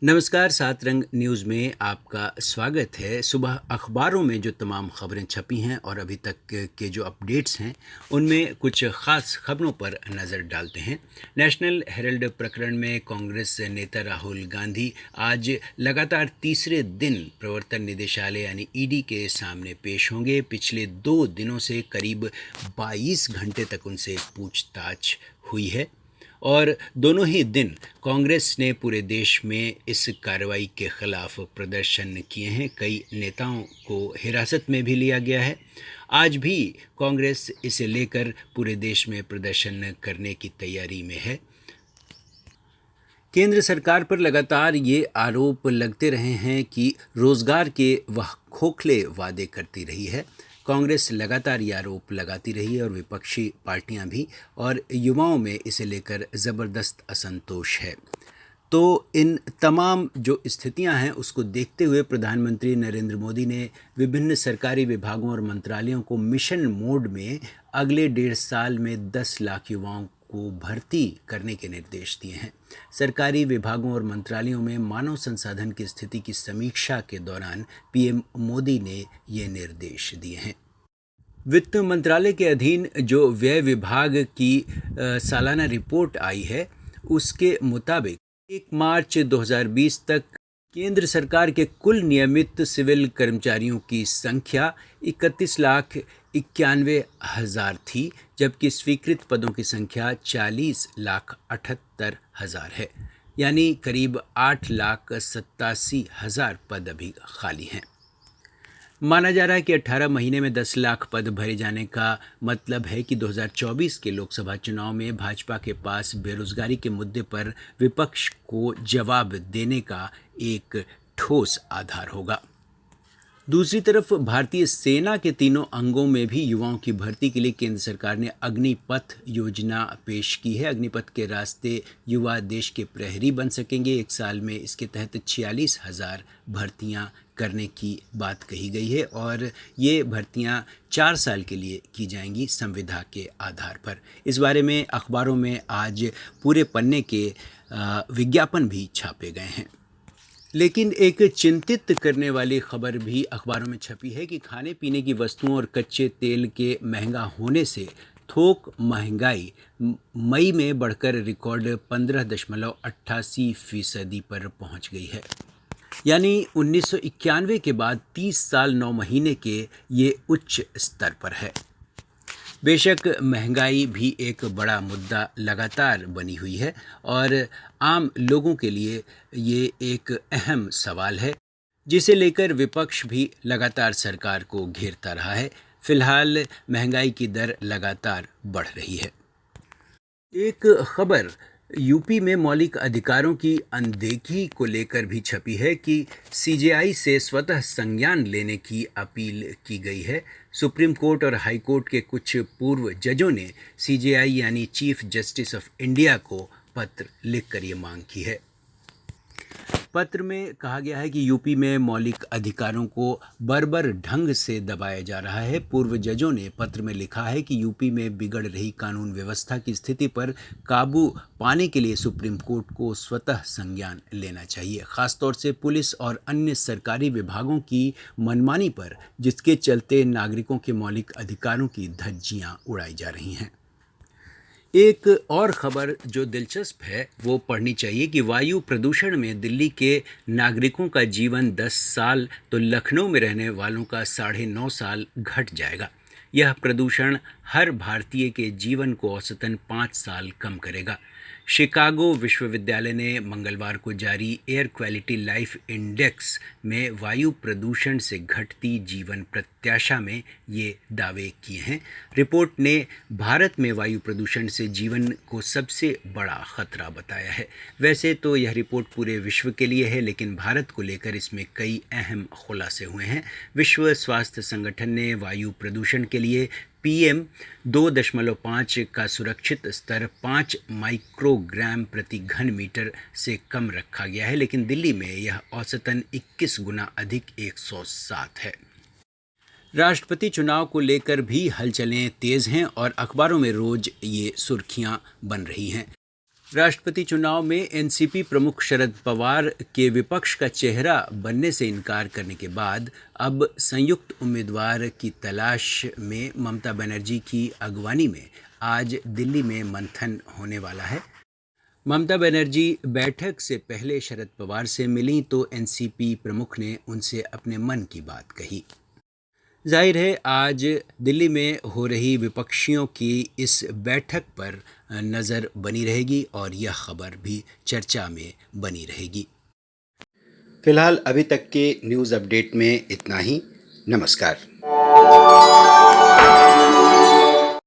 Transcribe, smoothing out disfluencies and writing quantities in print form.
नमस्कार, सात रंग न्यूज़ में आपका स्वागत है। सुबह अखबारों में जो तमाम खबरें छपी हैं और अभी तक के जो अपडेट्स हैं, उनमें कुछ ख़ास खबरों पर नज़र डालते हैं। नेशनल हेराल्ड प्रकरण में कांग्रेस नेता राहुल गांधी आज लगातार तीसरे दिन प्रवर्तन निदेशालय यानी ईडी के सामने पेश होंगे। पिछले 2 दिनों से करीब 22 घंटे तक उनसे पूछताछ हुई है और दोनों ही दिन कांग्रेस ने पूरे देश में इस कार्रवाई के खिलाफ प्रदर्शन किए हैं। कई नेताओं को हिरासत में भी लिया गया है। आज भी कांग्रेस इसे लेकर पूरे देश में प्रदर्शन करने की तैयारी में है। केंद्र सरकार पर लगातार ये आरोप लगते रहे हैं कि रोजगार के वह खोखले वादे करती रही है। कांग्रेस लगातार ये आरोप लगाती रही है और विपक्षी पार्टियां भी, और युवाओं में इसे लेकर ज़बरदस्त असंतोष है। तो इन तमाम जो स्थितियां हैं उसको देखते हुए प्रधानमंत्री नरेंद्र मोदी ने विभिन्न सरकारी विभागों और मंत्रालयों को मिशन मोड में अगले 1.5 साल में 10 लाख युवाओं को भर्ती करने के निर्देश दिए हैं। सरकारी विभागों और मंत्रालयों में मानव संसाधन की स्थिति की समीक्षा के दौरान पीएम मोदी ने ये निर्देश दिए हैं। वित्त मंत्रालय के अधीन जो व्यय विभाग की सालाना रिपोर्ट आई है, उसके मुताबिक 1 मार्च 2020 तक केंद्र सरकार के कुल नियमित सिविल कर्मचारियों की संख्या 31,91,000 थी, जबकि स्वीकृत पदों की संख्या 40,78,000 है, यानी करीब 8,87,000 पद अभी खाली हैं। माना जा रहा है कि 18 महीने में 10 लाख पद भरे जाने का मतलब है कि 2024 के लोकसभा चुनाव में भाजपा के पास बेरोजगारी के मुद्दे पर विपक्ष को जवाब देने का एक ठोस आधार होगा। दूसरी तरफ भारतीय सेना के तीनों अंगों में भी युवाओं की भर्ती के लिए केंद्र सरकार ने अग्निपथ योजना पेश की है। अग्निपथ के रास्ते युवा देश के प्रहरी बन सकेंगे। 1 साल में इसके तहत 46,000 भर्तियां करने की बात कही गई है और ये भर्तियां 4 साल के लिए की जाएंगी संविदा के आधार पर। इस बारे में अखबारों में आज पूरे पन्ने के विज्ञापन भी छापे गए हैं। लेकिन एक चिंतित करने वाली खबर भी अखबारों में छपी है कि खाने पीने की वस्तुओं और कच्चे तेल के महंगा होने से थोक महंगाई मई में बढ़कर रिकॉर्ड 15.88% पर पहुंच गई है। यानी 1991 के बाद 30 साल 9 महीने के ये उच्च स्तर पर है। बेशक महंगाई भी एक बड़ा मुद्दा लगातार बनी हुई है और आम लोगों के लिए ये एक अहम सवाल है, जिसे लेकर विपक्ष भी लगातार सरकार को घेरता रहा है। फिलहाल महंगाई की दर लगातार बढ़ रही है। एक खबर यूपी में मौलिक अधिकारों की अनदेखी को लेकर भी छपी है कि सीजेआई से स्वतः संज्ञान लेने की अपील की गई है। सुप्रीम कोर्ट और हाई कोर्ट के कुछ पूर्व जजों ने सीजेआई यानी चीफ जस्टिस ऑफ इंडिया को पत्र लिखकर ये मांग की है। पत्र में कहा गया है कि यूपी में मौलिक अधिकारों को बर्बर ढंग से दबाया जा रहा है। पूर्व जजों ने पत्र में लिखा है कि यूपी में बिगड़ रही कानून व्यवस्था की स्थिति पर काबू पाने के लिए सुप्रीम कोर्ट को स्वतः संज्ञान लेना चाहिए, खासतौर से पुलिस और अन्य सरकारी विभागों की मनमानी पर, जिसके चलते नागरिकों के मौलिक अधिकारों की धज्जियां उड़ाई जा रही हैं। एक और खबर जो दिलचस्प है वो पढ़नी चाहिए कि वायु प्रदूषण में दिल्ली के नागरिकों का जीवन 10 साल तो लखनऊ में रहने वालों का 9.5 साल घट जाएगा। यह प्रदूषण हर भारतीय के जीवन को औसतन 5 साल कम करेगा। शिकागो विश्वविद्यालय ने मंगलवार को जारी एयर क्वालिटी लाइफ इंडेक्स में वायु प्रदूषण से घटती जीवन प्रत्याशा में ये दावे किए हैं। रिपोर्ट ने भारत में वायु प्रदूषण से जीवन को सबसे बड़ा खतरा बताया है। वैसे तो यह रिपोर्ट पूरे विश्व के लिए है, लेकिन भारत को लेकर इसमें कई अहम खुलासे हुए हैं। विश्व स्वास्थ्य संगठन ने वायु प्रदूषण के लिए PM 2.5 का सुरक्षित स्तर 5 माइक्रोग्राम प्रति घन मीटर से कम रखा गया है, लेकिन दिल्ली में यह औसतन 21 गुना अधिक 107 है। राष्ट्रपति चुनाव को लेकर भी हलचलें तेज हैं और अखबारों में रोज ये सुर्खियां बन रही हैं। राष्ट्रपति चुनाव में एनसीपी प्रमुख शरद पवार के विपक्ष का चेहरा बनने से इनकार करने के बाद अब संयुक्त उम्मीदवार की तलाश में ममता बनर्जी की अगवानी में आज दिल्ली में मंथन होने वाला है। ममता बनर्जी बैठक से पहले शरद पवार से मिलीं तो एनसीपी प्रमुख ने उनसे अपने मन की बात कही। जाहिर है आज दिल्ली में हो रही विपक्षियों की इस बैठक पर नज़र बनी रहेगी और यह खबर भी चर्चा में बनी रहेगी। फिलहाल अभी तक के न्यूज़ अपडेट में इतना ही। नमस्कार।